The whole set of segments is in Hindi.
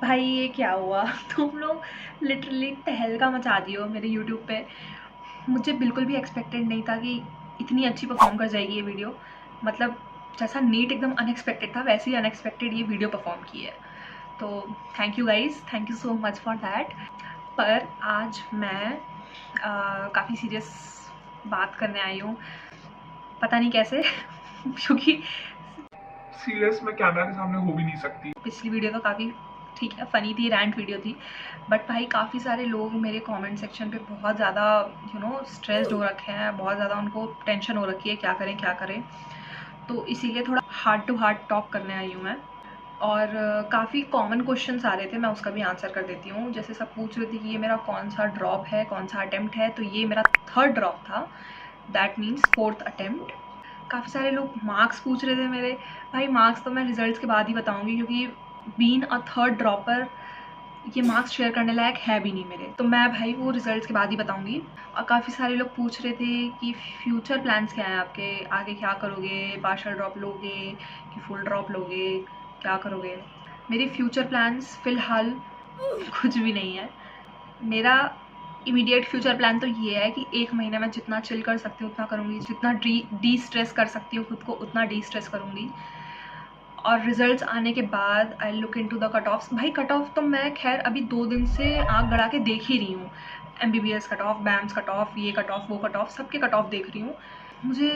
भाई ये क्या हुआ? तुम लोग लिटरली तहलका मचा दिए हो मेरे यूट्यूब पे। मुझे बिल्कुल भी एक्सपेक्टेड नहीं था कि इतनी अच्छी परफॉर्म कर जाएगी ये वीडियो। मतलब जैसा नीट एकदम अनएक्सपेक्टेड था, वैसे ही अनएक्सपेक्टेड ये वीडियो परफॉर्म की है। तो thank you guys, thank you so much for that. पर आज मैं काफ़ी सीरियस बात करने आई हूँ, पता नहीं कैसे क्योंकि सीरियस मैं कैमरा के सामने हो भी नहीं सकती। पिछली वीडियो तो काफ़ी ठीक है, फ़नी थी, रैंट वीडियो थी। बट भाई काफ़ी सारे लोग मेरे कमेंट सेक्शन पे बहुत ज़्यादा स्ट्रेस्ड हो रखे हैं, बहुत ज़्यादा उनको टेंशन हो रखी है क्या करें क्या करें। तो इसीलिए थोड़ा हार्ट टू हार्ट टॉक करने आई हूँ मैं। और काफ़ी कॉमन क्वेश्चंस आ रहे थे, मैं उसका भी आंसर कर देती हूँ। जैसे सब पूछ रहे थे कि ये मेरा कौन सा ड्रॉप है, कौन सा अटेम्प्ट है। तो ये मेरा थर्ड ड्रॉप था, दैट मीन्स फोर्थ अटेम्प्ट। काफ़ी सारे लोग मार्क्स पूछ रहे थे मेरे। भाई मार्क्स तो मैं रिजल्ट्स के बाद ही बताऊंगी, क्योंकि बीन अ थर्ड ड्रॉपर ये मार्क्स शेयर करने लायक है भी नहीं मेरे। तो मैं भाई वो रिजल्ट्स के बाद ही बताऊंगी। और काफ़ी सारे लोग पूछ रहे थे कि फ्यूचर प्लान्स क्या हैं आपके, आगे क्या करोगे, पार्शियल ड्रॉप लोगे कि फुल ड्रॉप लोगे, क्या करोगे। मेरे फ्यूचर प्लान्स फ़िलहाल कुछ भी नहीं है। मेरा इमीडिएट फ्यूचर प्लान तो ये है कि 1 महीने में जितना चिल कर सकती हूँ उतना करूँगी, जितना डी स्ट्रेस कर सकती हूँ खुद को उतना डी स्ट्रेस करूँगी। और रिजल्ट्स आने के बाद I look into the cut offs. भाई कट ऑफ तो मैं खैर अभी 2 दिन से आँख गड़ा के देख ही रही हूँ। MBBS कट ऑफ, बैंस कट ऑफ, ये कट ऑफ, वो कट ऑफ, सबके कट ऑफ देख रही हूँ। मुझे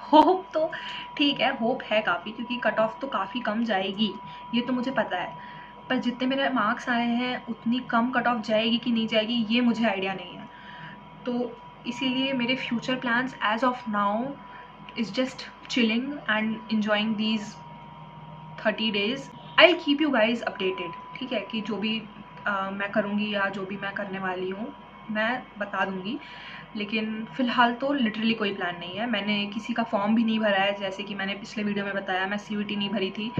होप तो ठीक है, होप है काफ़ी, क्योंकि कट ऑफ तो काफ़ी कम जाएगी, ये तो मुझे पता है। पर जितने मेरे मार्क्स आए हैं उतनी कम कट ऑफ जाएगी कि नहीं जाएगी ये मुझे आइडिया नहीं है। तो इसीलिए मेरे future plans as of now is just chilling and enjoying these 30 days. I keep you guys updated, ठीक है, कि जो भी मैं करूँगी या जो भी मैं करने वाली हूँ मैं बता दूँगी। लेकिन फ़िलहाल तो लिटरली कोई प्लान नहीं है। मैंने किसी का फॉर्म भी नहीं भरा है, जैसे कि मैंने पिछले वीडियो में बताया मैं CUET नहीं भरी थी।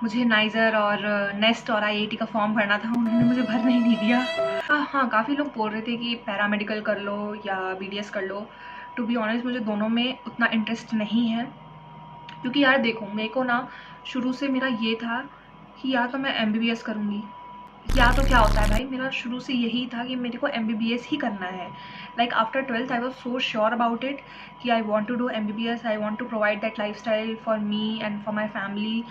मुझे नाइजर और नेस्ट और IIT का फॉर्म भरना था, उन्होंने मुझे भरने ही नहीं दिया। हाँ, काफ़ी लोग बोल रहे थे कि पैरामेडिकल कर लो या BDS कर लो। टू बी ऑनेस्ट मुझे दोनों में उतना इंटरेस्ट नहीं है, क्योंकि यार देखो मेरे को ना शुरू से मेरा ये था कि या तो मैं MBBS करूँगी, या तो क्या होता है भाई, मेरा शुरू से यही था कि मेरे को MBBS ही करना है। Like after 12th I was so sure about it कि I want to do MBBS, I want to provide that life style for me and for my family.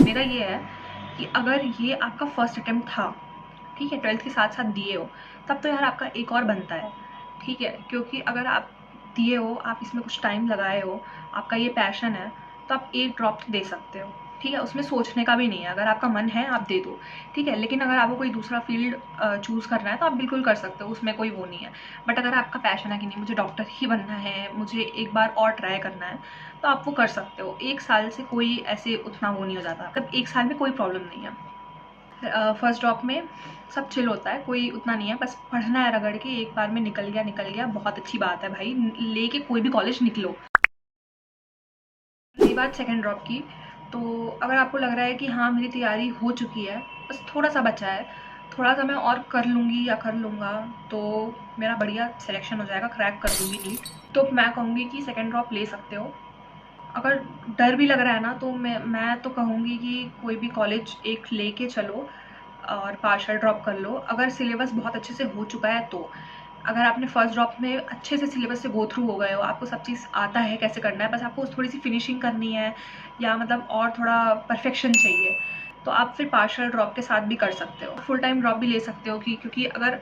मेरा ये है कि अगर ये आपका फर्स्ट अटेम्प्ट था, ठीक है, 12th के साथ साथ दिए हो, तब तो यार आपका एक और बनता है, ठीक है। क्योंकि अगर आप दिए हो, आप इसमें कुछ टाइम लगाए हो, आपका ये पैशन है, तो आप एक ड्रॉप तो दे सकते हो, ठीक है। उसमें सोचने का भी नहीं है, अगर आपका मन है आप दे दो, ठीक है। लेकिन अगर आपको कोई दूसरा फील्ड चूज़ करना है तो आप बिल्कुल कर सकते हो, उसमें कोई वो नहीं है। बट अगर आपका पैशन है कि नहीं मुझे डॉक्टर ही बनना है, मुझे एक बार और ट्राई करना है, तो आप वो कर सकते हो। 1 साल से कोई ऐसे उतना वो नहीं हो जाता, मतलब 1 साल में कोई प्रॉब्लम नहीं है। फर्स्ट ड्रॉप में सब चिल होता है, कोई उतना नहीं है, बस पढ़ना है रगड़ के, एक बार में निकल गया बहुत अच्छी बात है भाई, लेके कोई भी कॉलेज निकलो। रही बात सेकेंड ड्रॉप की, तो अगर आपको लग रहा है कि हाँ मेरी तैयारी हो चुकी है, बस थोड़ा सा बचा है, थोड़ा सा मैं और कर लूँगी या कर लूँगा तो मेरा बढ़िया सिलेक्शन हो जाएगा, क्रैक कर दूँगी नीट। तो मैं कहूँगी कि सेकेंड ड्रॉप ले सकते हो। अगर डर भी लग रहा है ना, तो मैं तो कहूँगी कि कोई भी कॉलेज एक लेके चलो और पार्शियल ड्रॉप कर लो, अगर सिलेबस बहुत अच्छे से हो चुका है तो। अगर आपने फर्स्ट ड्रॉप में अच्छे से सिलेबस से गो थ्रू हो गए हो, आपको सब चीज़ आता है कैसे करना है, बस आपको थोड़ी सी फिनिशिंग करनी है या मतलब और थोड़ा परफेक्शन चाहिए, तो आप फिर पार्शियल ड्रॉप के साथ भी कर सकते हो, फुल टाइम ड्रॉप भी ले सकते हो। क्योंकि अगर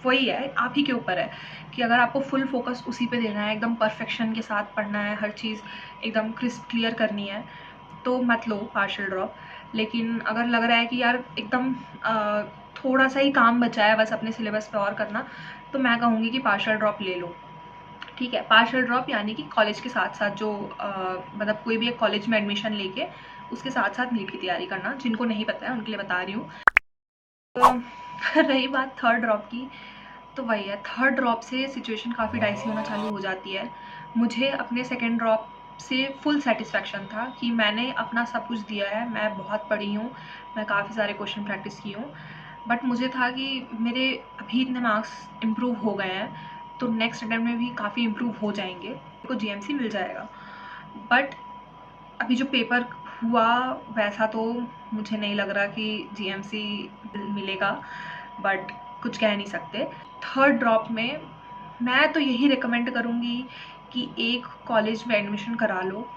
वही है, आप ही के ऊपर है कि अगर आपको फुल फोकस उसी पे देना है, एकदम परफेक्शन के साथ पढ़ना है, हर चीज़ एकदम क्रिस्प क्लियर करनी है, तो मत लो पार्शियल ड्रॉप। लेकिन अगर लग रहा है कि यार एकदम थोड़ा सा ही काम बचा है बस अपने सिलेबस पे और करना, तो मैं कहूँगी कि पार्शियल ड्रॉप ले लो, ठीक है। पार्शियल ड्रॉप यानी कि कॉलेज के साथ साथ जो मतलब कोई भी एक कॉलेज में एडमिशन लेके उसके साथ साथ नीट की तैयारी करना, जिनको नहीं पता है उनके लिए बता रही हूँ। तो रही बात थर्ड ड्रॉप की, तो वही है, थर्ड ड्रॉप से सिचुएशन काफ़ी डाइसी होना चालू हो जाती है। मुझे अपने सेकेंड ड्रॉप से फुल सेटिस्फेक्शन था कि मैंने अपना सब कुछ दिया है, मैं बहुत पढ़ी हूँ, मैं काफ़ी सारे क्वेश्चन प्रैक्टिस की हूँ। बट मुझे था कि मेरे अभी इतने मार्क्स इम्प्रूव हो गए हैं, तो नेक्स्ट अटेम्प्ट में भी काफ़ी इम्प्रूव हो जाएंगे, मेरे को GMC मिल जाएगा। बट अभी जो पेपर हुआ वैसा तो मुझे नहीं लग रहा कि जीएमसी मिलेगा, बट कुछ कह नहीं सकते। थर्ड ड्रॉप में मैं तो यही रिकमेंड करूँगी कि एक कॉलेज में एडमिशन करा लो,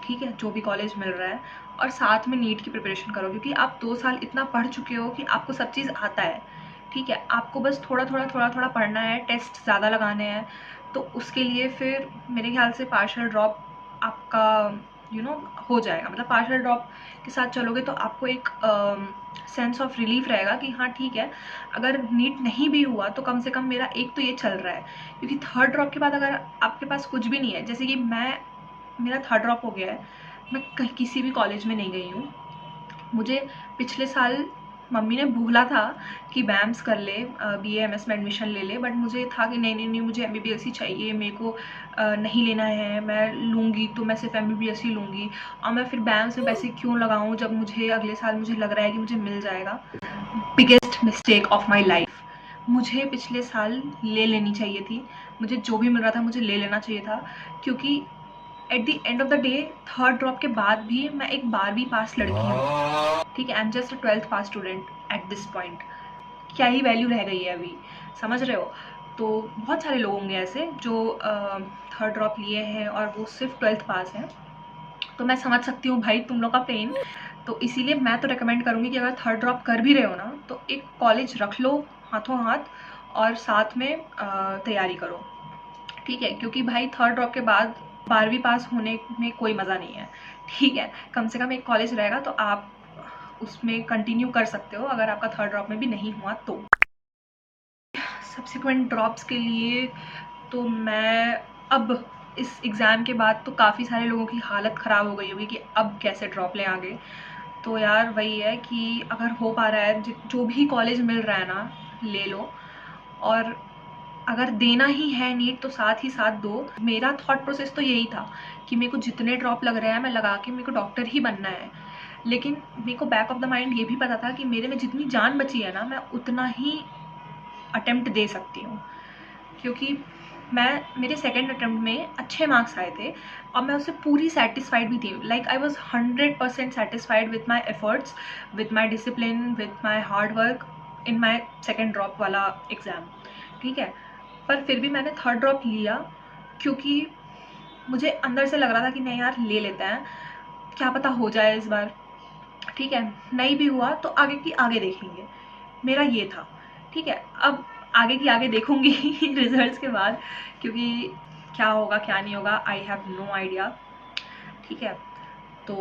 ठीक है, जो भी कॉलेज मिल रहा है, और साथ में नीट की प्रिपरेशन करो, क्योंकि आप 2 साल इतना पढ़ चुके हो कि आपको सब चीज़ आता है, ठीक है। आपको बस थोड़ा थोड़ा पढ़ना है, टेस्ट ज़्यादा लगाने हैं, तो उसके लिए फिर मेरे ख्याल से पार्शियल ड्रॉप आपका हो जाएगा। मतलब पार्शियल ड्रॉप के साथ चलोगे तो आपको एक सेंस ऑफ रिलीफ रहेगा कि हाँ ठीक है, अगर नीट नहीं भी हुआ तो कम से कम मेरा एक तो ये चल रहा है। क्योंकि थर्ड ड्रॉप के बाद अगर आपके पास कुछ भी नहीं है, जैसे कि मेरा थर्ड ड्रॉप हो गया है, मैं किसी भी कॉलेज में नहीं गई हूँ। मुझे पिछले साल मम्मी ने बोला था कि बैम्स कर ले, BA MS में एडमिशन ले ले, बट मुझे था कि नहीं मुझे MBBS ही चाहिए, मेरे को नहीं लेना है, मैं लूँगी तो मैं सिर्फ MBBS ही लूँगी, और मैं फिर बैम्स में पैसे क्यों लगाऊँ जब मुझे अगले साल मुझे लग रहा है कि मुझे मिल जाएगा। Biggest mistake of my life. मुझे पिछले साल ले लेनी चाहिए थी, मुझे जो भी मिल रहा था मुझे ले लेना चाहिए था, क्योंकि at the end of the day third drop के बाद भी मैं एक 12वीं पास लड़की हूँ, ठीक है। I am just a 12th pass student at this point. क्या ही वैल्यू रह गई है अभी, समझ रहे हो। तो बहुत सारे लोग होंगे ऐसे जो थर्ड ड्रॉप लिए हैं और वो सिर्फ 12th पास हैं, तो मैं समझ सकती हूँ भाई तुम लोग का पेन। तो इसीलिए मैं तो रेकमेंड करूँगी कि अगर थर्ड ड्रॉप कर भी रहे हो ना, तो एक कॉलेज रख लो हाथों हाथ, और साथ में तैयारी करो, ठीक है। क्योंकि भाई थर्ड ड्रॉप के बाद 12वीं पास होने में कोई मज़ा नहीं है, ठीक है। कम से कम एक कॉलेज रहेगा तो आप उसमें कंटिन्यू कर सकते हो, अगर आपका थर्ड ड्रॉप में भी नहीं हुआ तो। सब्सिक्वेंट ड्रॉप्स के लिए तो मैं अब इस एग्ज़ाम के बाद तो काफ़ी सारे लोगों की हालत ख़राब हो गई होगी कि अब कैसे ड्रॉप लें आगे। तो यार वही है कि अगर हो पा रहा है, जो भी कॉलेज मिल रहा है ना, ले लो। और अगर देना ही है नीट तो साथ ही साथ दो। मेरा थॉट प्रोसेस तो यही था कि मेरे को जितने ड्रॉप लग रहे हैं मैं लगा के मेरे को डॉक्टर ही बनना है, लेकिन मेरे को बैक ऑफ द माइंड ये भी पता था कि मेरे में जितनी जान बची है ना, मैं उतना ही अटेम्प्ट दे सकती हूँ, क्योंकि मेरे सेकेंड अटेम्प्ट में अच्छे मार्क्स आए थे और मैं उससे पूरी सेटिस्फाइड भी थी। Like I was 100% satisfied with my efforts, with my discipline, with my hard work in my second drop वाला एग्ज़ाम, ठीक है। पर फिर भी मैंने थर्ड ड्रॉप लिया क्योंकि मुझे अंदर से लग रहा था कि नहीं यार ले लेते हैं, क्या पता हो जाए इस बार, ठीक है। नहीं भी हुआ तो आगे की आगे देखेंगे, मेरा ये था, ठीक है। अब आगे की आगे देखूंगी रिजल्ट्स के बाद, क्योंकि क्या होगा क्या नहीं होगा आई हैव नो आइडिया, ठीक है। तो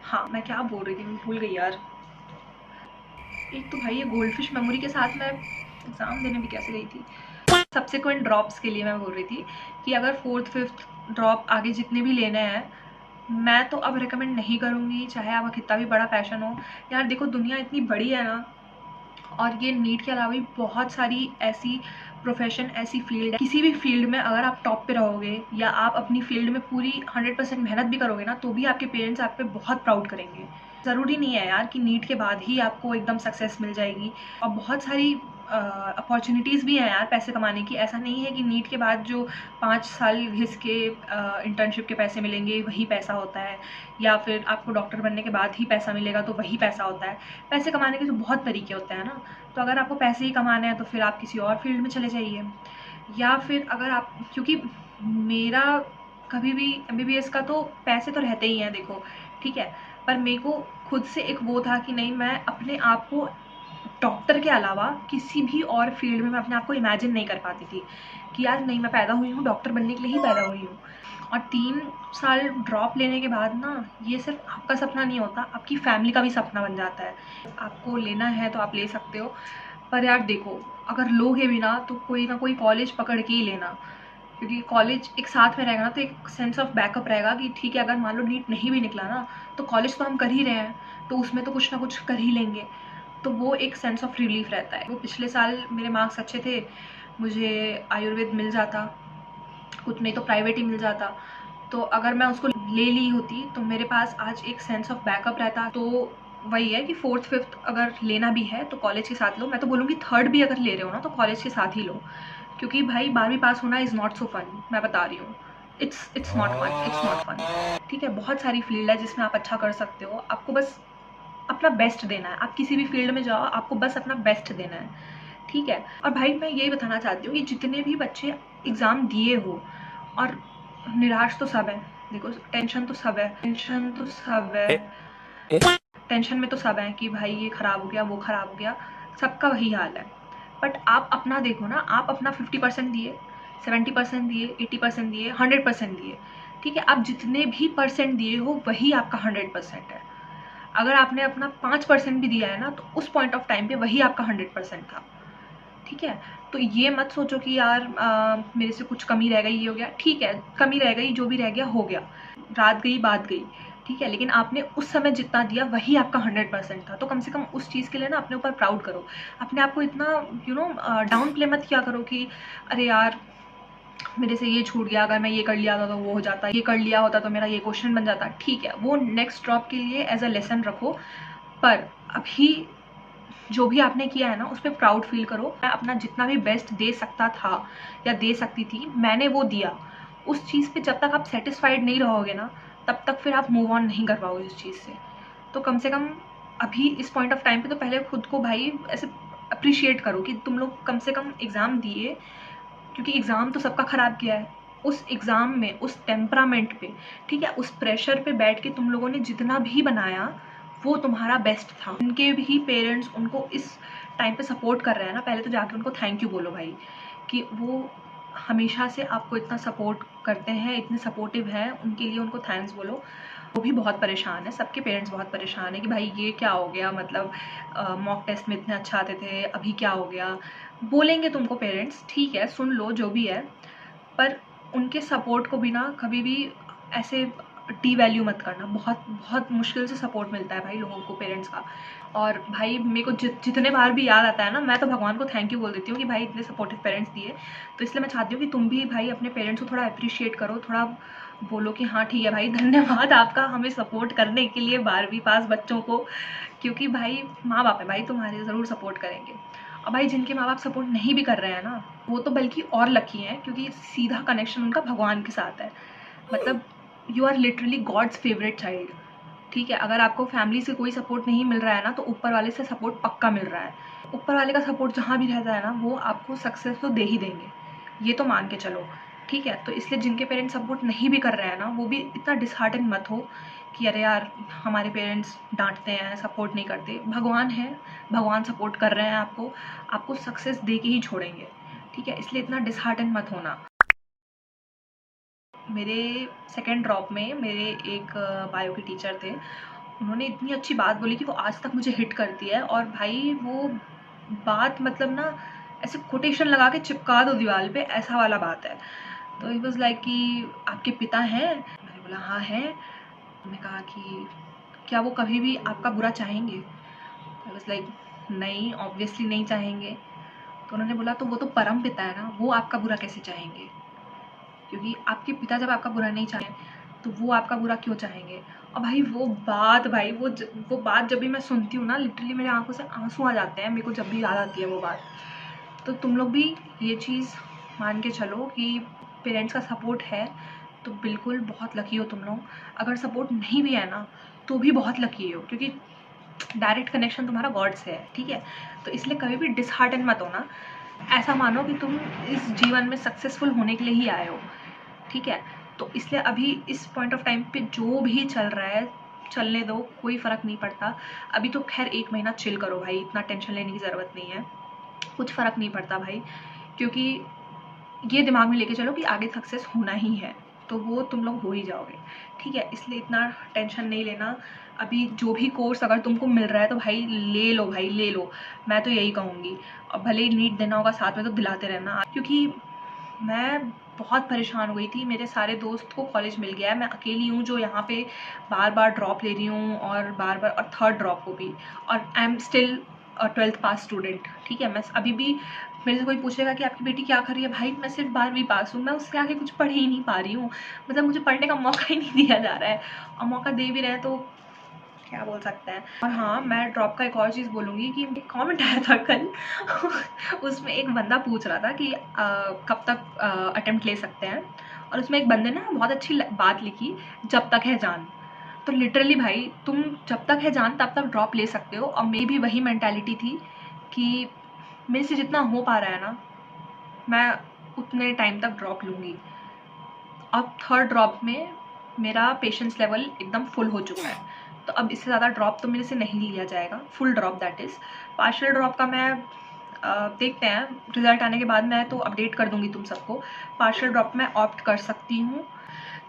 हाँ, मैं क्या बोल रही थी, मैं भूल गई यार। एक तो भाई ये गोल्डफिश मेमोरी के साथ मैं एग्ज़ाम देने भी कैसे गई थी। सब्सिक्वेंट ड्रॉप्स के लिए मैं बोल रही थी कि अगर 4th 5th ड्रॉप आगे जितने भी लेने हैं, मैं तो अब रिकमेंड नहीं करूँगी, चाहे आपका कितना भी बड़ा पैशन हो। यार देखो दुनिया इतनी बड़ी है ना, और ये नीट के अलावा भी बहुत सारी ऐसी प्रोफेशन, ऐसी फील्ड है। किसी भी फील्ड में अगर आप टॉप पे रहोगे या आप अपनी फील्ड में पूरी 100% मेहनत भी करोगे ना, तो भी आपके पेरेंट्स आप पे बहुत प्राउड करेंगे। ज़रूरी नहीं है यार कि नीट के बाद ही आपको एकदम सक्सेस मिल जाएगी, और बहुत सारी अपॉर्चुनिटीज़ भी हैं यार पैसे कमाने की। ऐसा नहीं है कि नीट के बाद जो 5 साल घिस के इंटर्नशिप के पैसे मिलेंगे वही पैसा होता है, या फिर आपको डॉक्टर बनने के बाद ही पैसा मिलेगा तो वही पैसा होता है। पैसे कमाने के तो बहुत तरीके होते हैं ना। तो अगर आपको पैसे ही कमाने हैं तो फिर आप किसी और फील्ड में चले जाइए, या फिर अगर आप, क्योंकि मेरा कभी भी MBBS का तो पैसे तो रहते ही हैं देखो, ठीक है। पर मेरे को खुद से एक वो था कि नहीं, मैं अपने आप को डॉक्टर के अलावा किसी भी और फील्ड में मैं अपने आप को इमेजिन नहीं कर पाती थी कि यार नहीं, मैं पैदा हुई हूँ डॉक्टर बनने के लिए ही पैदा हुई हूँ। और 3 साल ड्रॉप लेने के बाद ना, ये सिर्फ आपका सपना नहीं होता, आपकी फैमिली का भी सपना बन जाता है। आपको लेना है तो आप ले सकते हो, पर यार देखो अगर लोगे भी ना तो कोई ना कोई कॉलेज पकड़ के ही लेना, क्योंकि कॉलेज एक साथ में रहेगा ना तो एक सेंस ऑफ बैकअप रहेगा कि ठीक है, अगर मान लो नीट नहीं भी निकला ना, तो कॉलेज तो हम कर ही रहे हैं, तो उसमें तो कुछ ना कुछ कर ही लेंगे। तो वो एक सेंस ऑफ रिलीफ रहता है। वो पिछले साल मेरे मार्क्स अच्छे थे, मुझे आयुर्वेद मिल जाता, कुछ नहीं तो प्राइवेट ही मिल जाता। तो अगर मैं उसको ले ली होती तो मेरे पास आज एक सेंस ऑफ बैकअप रहता। तो वही है कि 4th 5th अगर लेना भी है तो कॉलेज के साथ लो। मैं तो बोलूँगी थर्ड भी अगर ले रहे हो ना तो कॉलेज के साथ ही लो, क्योंकि भाई 12वीं पास होना इज़ नॉट सो फन, मैं बता रही हूँ। It's not fun, it's not fun. ठीक है, बहुत सारी फील्ड है जिसमें आप अच्छा कर सकते हो, आपको बस अपना बेस्ट देना है। आप किसी भी फील्ड में जाओ, आपको बस अपना बेस्ट देना है, ठीक है। और भाई मैं यही बताना चाहती हूँ कि जितने भी बच्चे एग्ज़ाम दिए हो, और निराश तो सब है, देखो टेंशन तो सब है, टेंशन तो सब है, टेंशन में तो सब है कि भाई ये ख़राब हो गया, वो ख़राब हो गया, सबका वही हाल है। बट आप अपना देखो ना, आप अपना 50% दिए, 70% दिए, 80% दिए, 100% दिए, ठीक है। आप जितने भी परसेंट दिए हो वही आपका 100% है। अगर आपने अपना 5% भी दिया है ना, तो उस पॉइंट ऑफ टाइम पे वही आपका 100% था, ठीक है। तो ये मत सोचो कि यार मेरे से कुछ कमी रह गई, ये हो गया, ठीक है, कमी रह गई, जो भी रह गया हो गया, रात गई बात गई, ठीक है। लेकिन आपने उस समय जितना दिया वही आपका 100% था। तो कम से कम उस चीज़ के लिए ना अपने ऊपर प्राउड करो, अपने आप को इतना डाउन प्ले मत किया करो कि अरे यार मेरे से ये छूट गया, अगर मैं ये कर लिया होता तो वो हो जाता, ये कर लिया होता तो मेरा ये क्वेश्चन बन जाता, ठीक है। वो नेक्स्ट ड्रॉप के लिए एज अ लेसन रखो, पर अभी जो भी आपने किया है ना उस पर प्राउड फील करो। मैं अपना जितना भी बेस्ट दे सकता था या दे सकती थी, मैंने वो दिया। उस चीज़ पे जब तक आप सेटिस्फाइड नहीं रहोगे ना, तब तक फिर आप मूव ऑन नहीं कर पाओगे उस चीज़ से। तो कम से कम अभी इस पॉइंट ऑफ टाइम पे तो पहले खुद को भाई ऐसे अप्रिशिएट करो कि तुम लोग कम से कम एग्ज़ाम दिए, क्योंकि एग्ज़ाम तो सबका ख़राब किया है। उस एग्ज़ाम में, उस टेम्परामेंट पे, ठीक है, उस प्रेशर पे बैठ के तुम लोगों ने जितना भी बनाया वो तुम्हारा बेस्ट था। उनके भी पेरेंट्स उनको इस टाइम पे सपोर्ट कर रहे हैं ना, पहले तो जाके उनको थैंक यू बोलो भाई, कि वो हमेशा से आपको इतना सपोर्ट करते हैं, इतने सपोर्टिव हैं, उनके लिए उनको थैंक्स बोलो। वो भी बहुत परेशान है, सबके पेरेंट्स बहुत परेशान है कि भाई ये क्या हो गया, मतलब मॉक टेस्ट में इतने अच्छा आते थे, अभी क्या हो गया। बोलेंगे तुमको पेरेंट्स, ठीक है, सुन लो जो भी है, पर उनके सपोर्ट को भी ना कभी भी ऐसे डी वैल्यू मत करना। बहुत बहुत मुश्किल से सपोर्ट मिलता है भाई लोगों को, पेरेंट्स का। और भाई मेरे को जितने बार भी याद आता है ना, मैं तो भगवान को थैंक यू बोल देती हूँ कि भाई इतने सपोर्टिव पेरेंट्स दिए। तो इसलिए मैं चाहती हूँ कि तुम भी भाई अपने पेरेंट्स को थोड़ा अप्रिशिएट करो, थोड़ा बोलो कि हाँ ठीक है भाई, धन्यवाद आपका हमें सपोर्ट करने के लिए, 12वीं पास बच्चों को। क्योंकि भाई माँ बाप है भाई, तुम्हारे ज़रूर सपोर्ट करेंगे। और भाई जिनके माँ बाप सपोर्ट नहीं भी कर रहे हैं ना, वो तो बल्कि और लकी हैं, क्योंकि सीधा कनेक्शन उनका भगवान के साथ है। मतलब you are literally God's favourite child, ठीक है। अगर आपको फैमिली से कोई सपोर्ट नहीं मिल रहा है ना, तो ऊपर वाले से सपोर्ट पक्का मिल रहा है। ऊपर वाले का सपोर्ट जहाँ भी रहता है ना, वो आपको सक्सेस तो दे ही देंगे, ये तो मान के चलो, ठीक है। तो इसलिए जिनके पेरेंट्स सपोर्ट नहीं भी कर रहे हैं ना, वो भी इतना डिसहार्टन मत हो कि अरे यार हमारे पेरेंट्स डांटते हैं, सपोर्ट नहीं करते। भगवान है, भगवान सपोर्ट कर रहे हैं आपको, आपको सक्सेस दे के ही छोड़ेंगे, ठीक है। इसलिए इतना डिसहार्टन मत होना। मेरे सेकेंड ड्रॉप में मेरे एक बायो के टीचर थे, उन्होंने इतनी अच्छी बात बोली कि वो आज तक मुझे हिट करती है। और भाई वो बात मतलब ना ऐसे कोटेशन लगा के चिपका दो दीवार पे, ऐसा वाला बात है। तो ही वॉज लाइक कि आपके पिता हैं? मैंने बोला हाँ हैं। उन्होंने कहा कि क्या वो कभी भी आपका बुरा चाहेंगे? आई वॉज लाइक नहीं, ऑब्वियसली नहीं चाहेंगे। तो उन्होंने बोला तो वो तो परम पिता है ना, वो आपका बुरा कैसे चाहेंगे? क्योंकि आपके पिता जब आपका बुरा नहीं चाहें तो वो आपका बुरा क्यों चाहेंगे? और भाई वो बात, भाई वो बात जब भी मैं सुनती हूँ ना, लिटरली मेरे आंखों से आंसू आ जाते हैं, मेरे को जब भी याद आती है वो बात। तो तुम लोग भी ये चीज़ मान के चलो कि पेरेंट्स का सपोर्ट है तो बिल्कुल बहुत लकी हो तुम लोग। अगर सपोर्ट नहीं भी है ना, तो भी बहुत लकी हो, क्योंकि डायरेक्ट कनेक्शन तुम्हारा गॉड से है, ठीक है। तो इसलिए कभी भी डिसहार्टन मत होना, ऐसा मानो कि तुम इस जीवन में सक्सेसफुल होने के लिए ही आए हो, ठीक है। तो इसलिए अभी इस पॉइंट ऑफ टाइम पे जो भी चल रहा है चलने दो, कोई फ़र्क नहीं पड़ता। अभी तो खैर 1 महीना चिल करो भाई, इतना टेंशन लेने की ज़रूरत नहीं है, कुछ फ़र्क नहीं पड़ता भाई। क्योंकि ये दिमाग में लेके चलो कि आगे सक्सेस होना ही है, तो वो तुम लोग हो ही जाओगे, ठीक है। इसलिए इतना टेंशन नहीं लेना। अभी जो भी कोर्स अगर तुमको मिल रहा है तो भाई ले लो, भाई ले लो, मैं तो यही कहूँगी। और भले ही नीट देना होगा साथ में तो दिलाते रहना, क्योंकि मैं बहुत परेशान हो गई थी। मेरे सारे दोस्त को कॉलेज मिल गया है, मैं अकेली हूँ जो यहाँ पे बार बार ड्रॉप ले रही हूँ, और बार बार, और थर्ड ड्रॉप को भी। और I am still 12th pass student, ठीक है। मैं अभी भी, मेरे से कोई पूछेगा कि आपकी बेटी क्या कर रही है, भाई मैं सिर्फ 12वीं पास हूँ, मैं उससे आगे कुछ पढ़ ही नहीं पा रही हूँ। मतलब मुझे पढ़ने का मौका ही नहीं दिया जा रहा है, और मौका दे भी रहे हैं तो क्या बोल सकते हैं। और हाँ, मैं ड्रॉप का एक और चीज़ बोलूँगी कि एक कमेंट आया था कल उसमें एक बंदा पूछ रहा था कि कब तक अटेम्प्ट ले सकते हैं, और उसमें एक बंदे ने बहुत अच्छी बात लिखी, जब तक है जान। तो लिटरली भाई तुम जब तक है जान तब तक ड्रॉप ले सकते हो, और मेरी भी वही मेंटालिटी थी कि मेरे से जितना हो पा रहा है ना मैं उतने टाइम तक ड्रॉप लूँगी। अब थर्ड ड्रॉप में मेरा पेशेंस लेवल एकदम फुल हो चुका है, तो अब इससे ज़्यादा ड्रॉप तो मेरे से नहीं लिया जाएगा, full drop that is. Partial drop का मैं देखते हैं रिजल्ट आने के बाद, मैं तो अपडेट कर दूंगी तुम सबको। पार्शियल ड्रॉप में ऑप्ट कर सकती हूँ।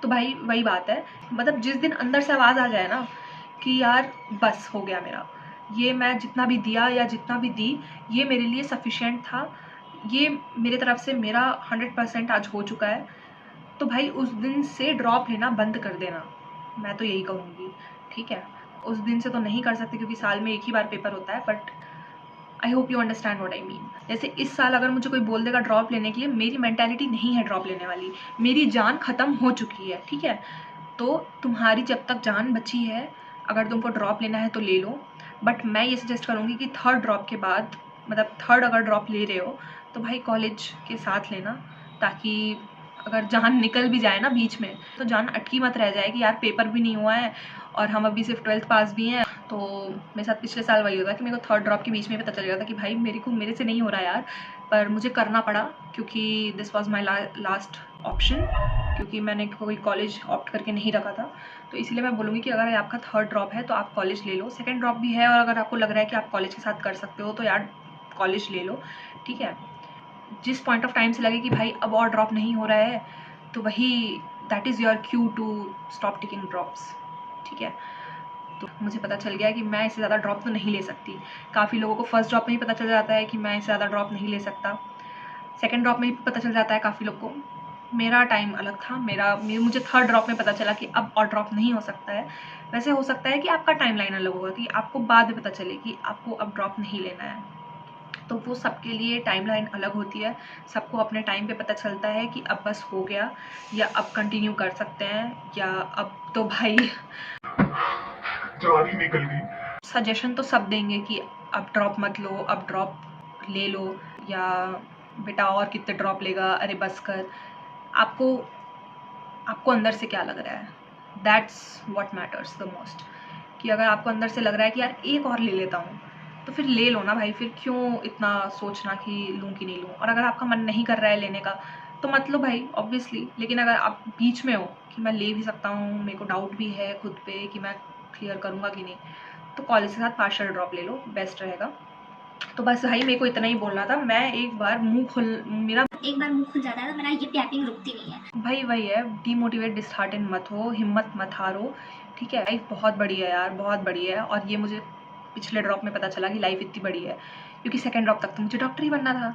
तो भाई वही बात है, मतलब जिस दिन अंदर से आवाज़ आ जाए ना कि यार बस हो गया मेरा, ये मैं जितना भी दिया या जितना भी दी ये मेरे लिए सफिशिएंट था, ये मेरे तरफ से मेरा 100% आज हो चुका है, तो भाई उस दिन से ड्रॉप लेना बंद कर देना, मैं तो यही कहूँगी। ठीक है, उस दिन से तो नहीं कर सकती क्योंकि साल में एक ही बार पेपर होता है, but I hope you understand what I mean. जैसे इस साल अगर मुझे कोई बोल देगा ड्रॉप लेने के लिए, मेरी मेंटालिटी नहीं है ड्रॉप लेने वाली, मेरी जान ख़त्म हो चुकी है। ठीक है, तो तुम्हारी जब तक जान बची है, अगर तुमको ड्रॉप लेना है तो ले लो, बट मैं ये सजेस्ट करूँगी कि थर्ड ड्रॉप के बाद, मतलब थर्ड अगर ड्रॉप ले रहे हो तो भाई कॉलेज के साथ लेना, ताकि अगर जान निकल भी जाए ना बीच में तो जान अटकी मत रह जाए कि यार पेपर भी नहीं हुआ है और हम अभी सिर्फ 12th पास भी हैं। तो मेरे साथ पिछले साल वही होता कि मेरे को थर्ड ड्रॉप के बीच में पता चल गया था कि भाई मेरे से नहीं हो रहा यार, पर मुझे करना पड़ा क्योंकि this was my last option, क्योंकि मैंने कोई कॉलेज ऑप्ट करके नहीं रखा था। तो इसलिए मैं बोलूँगी कि अगर आपका थर्ड ड्रॉप है तो आप कॉलेज ले लो, सेकेंड ड्रॉप भी है और अगर आपको लग रहा है कि आप कॉलेज के साथ कर सकते हो तो यार कॉलेज ले लो। ठीक है, जिस पॉइंट ऑफ टाइम से लगे कि भाई अब और ड्रॉप नहीं हो रहा है तो वही that is your cue to stop taking drops. ठीक है, तो मुझे पता चल गया कि मैं इससे ज़्यादा ड्रॉप तो नहीं ले सकती। काफ़ी लोगों को फर्स्ट ड्रॉप में ही पता चल जाता है कि मैं इससे ज़्यादा ड्रॉप नहीं ले सकता, सेकेंड ड्रॉप में ही पता चल जाता है काफ़ी लोग को। मेरा टाइम अलग था, मुझे थर्ड ड्रॉप में पता चला कि अब और ड्रॉप नहीं हो सकता है। वैसे हो सकता है कि आपका टाइम लाइन अलग होगा, कि आपको बाद में पता चले कि आपको अब ड्रॉप नहीं लेना है, तो वो सबके लिए टाइमलाइन अलग होती है। सबको अपने टाइम पे पता चलता है कि अब बस हो गया, या अब कंटिन्यू कर सकते हैं, या अब तो भाई जान ही निकल गई। सजेशन तो सब देंगे कि अब ड्रॉप मत लो, अब ड्रॉप ले लो, या बेटा और कितने ड्रॉप लेगा, अरे बस कर। आपको अंदर से क्या लग रहा है, that's what matters the most. कि अगर आपको अंदर से लग रहा है कि यार एक और ले लेता हूँ, तो फिर ले लो ना भाई, फिर क्यों इतना सोचना कि लूँ कि नहीं लूँ। और अगर आपका मन नहीं कर रहा है लेने का तो मत लो भाई, ऑब्वियसली। लेकिन अगर आप बीच में हो कि मैं ले भी सकता हूँ, मेरे को डाउट भी है खुद पे कि मैं क्लियर करूँगा कि नहीं, तो कॉलेज के साथ पार्शियल ड्रॉप ले लो, बेस्ट रहेगा। तो बस भाई मेरे को इतना ही बोलना था। मैं एक बार मुंह खुल जाता है तो मेरा ये टैपिंग रुकती नहीं है भाई। वही है, डीमोटिवेट डिसहार्टन मत हो, हिम्मत मत हारो। ठीक है, लाइफ बहुत बड़ी है यार, बहुत बड़ी है। और ये मुझे पिछले ड्रॉप में पता चला कि लाइफ इतनी बड़ी है, क्योंकि सेकेंड ड्रॉप तक तो मुझे डॉक्टर ही बनना था।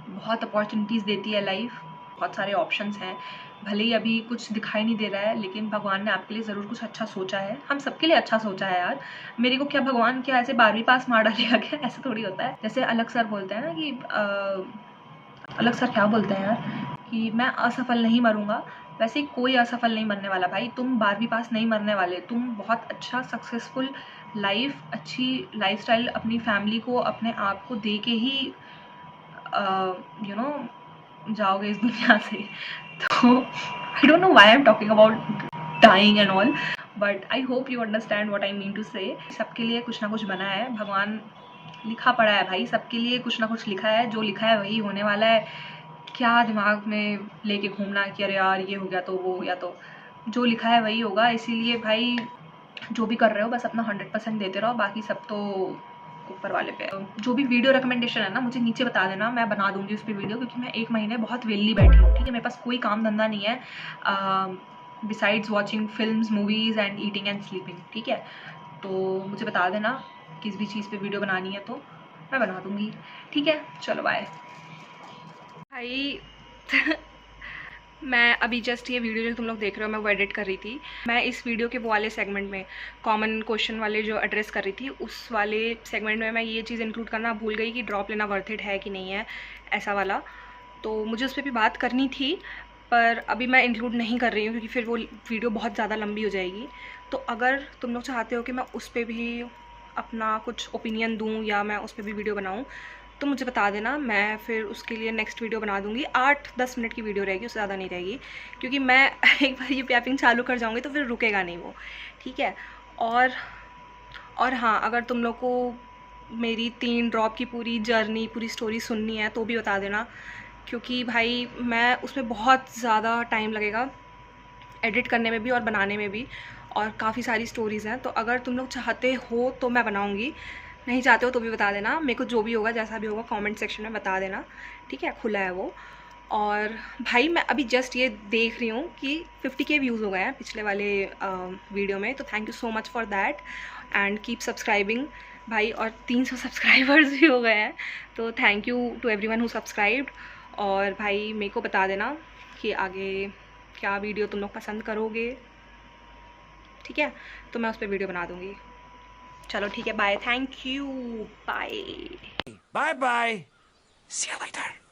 बहुत अपॉर्चुनिटीज़ देती है लाइफ, बहुत सारे ऑप्शंस हैं। भले ही अभी कुछ दिखाई नहीं दे रहा है, लेकिन भगवान ने आपके लिए ज़रूर कुछ अच्छा सोचा है। हम सबके लिए अच्छा सोचा है यार। मेरे को क्या भगवान क्या ऐसे 12वीं पास मार डालेगा क्या? ऐसा थोड़ी होता है। जैसे अलग सर बोलते हैं ना कि अलग सर क्या बोलते हैं यार, कि मैं असफल नहीं मरूंगा, वैसे कोई असफल नहीं मरने वाला भाई। तुम 12वीं पास नहीं मरने वाले, तुम बहुत अच्छा सक्सेसफुल लाइफ, अच्छी लाइफस्टाइल अपनी फैमिली को, अपने आप को दे के ही यू नो जाओगे इस दुनिया से। तो I don't know why I am talking about dying and all, but I hope you understand what I mean to say. सबके लिए कुछ ना कुछ बना है, भगवान लिखा पड़ा है भाई, सबके लिए कुछ ना कुछ लिखा है। जो लिखा है वही होने वाला है। क्या दिमाग में लेके घूमना कि अरे यार ये हो गया तो वो हो गया, तो जो लिखा है वही होगा। इसीलिए भाई जो भी कर रहे हो बस अपना 100% देते रहो, बाकी सब तो ऊपर वाले पे। जो भी वीडियो रिकमेंडेशन है ना मुझे नीचे बता देना, मैं बना दूंगी उस पर वीडियो, क्योंकि मैं एक महीने बहुत वेली बैठी हूँ। ठीक है, मेरे पास कोई काम धंधा नहीं है besides watching films, movies and eating and sleeping. ठीक है, तो मुझे बता देना किस भी चीज़ पे वीडियो बनानी है तो मैं बना दूंगी। ठीक है, चलो बाय भाई। मैं अभी जस्ट ये वीडियो जो तुम लोग देख रहे हो मैं वो एडिट कर रही थी। मैं इस वीडियो के वो वाले सेगमेंट में कॉमन क्वेश्चन वाले जो एड्रेस कर रही थी, उस वाले सेगमेंट में मैं ये चीज़ इंक्लूड करना भूल गई कि ड्रॉप लेना वर्थ इट है कि नहीं है, ऐसा वाला। तो मुझे उस पर भी बात करनी थी, पर अभी मैं इंक्लूड नहीं कर रही हूँ क्योंकि फिर वो वीडियो बहुत ज़्यादा लंबी हो जाएगी। तो अगर तुम लोग चाहते हो कि मैं उस पर भी अपना कुछ ओपिनियन दूँ या मैं उस पर भी वीडियो बनाऊँ, तो मुझे बता देना, मैं फिर उसके लिए नेक्स्ट वीडियो बना दूँगी। 8-10 मिनट की वीडियो रहेगी, उससे ज़्यादा नहीं रहेगी, क्योंकि मैं एक बार ये पैपिंग चालू कर जाऊँगी तो फिर रुकेगा नहीं वो, ठीक है। और हाँ, अगर तुम लोग को मेरी 3 ड्रॉप की पूरी जर्नी, पूरी स्टोरी सुननी है तो भी बता देना, क्योंकि भाई मैं उसमें बहुत ज़्यादा टाइम लगेगा एडिट करने में भी और बनाने में भी, और काफ़ी सारी स्टोरीज़ हैं। तो अगर तुम लोग चाहते हो तो मैं बनाऊँगी, नहीं चाहते हो तो भी बता देना। मेरे को जो भी होगा, जैसा भी होगा, कमेंट सेक्शन में बता देना, ठीक है, खुला है वो। और भाई मैं अभी जस्ट ये देख रही हूँ कि 50K व्यूज़ हो गए हैं पिछले वाले वीडियो में, तो thank you so much for that and keep subscribing भाई। और 300 सब्सक्राइबर्स भी हो गए हैं, तो thank you to everyone who subscribed. और भाई मेरे को बता देना कि आगे क्या वीडियो तुम लोग पसंद करोगे, ठीक है, तो मैं उस पर वीडियो बना दूँगी। चलो ठीक है, bye, thank you, bye Bye bye. See you later.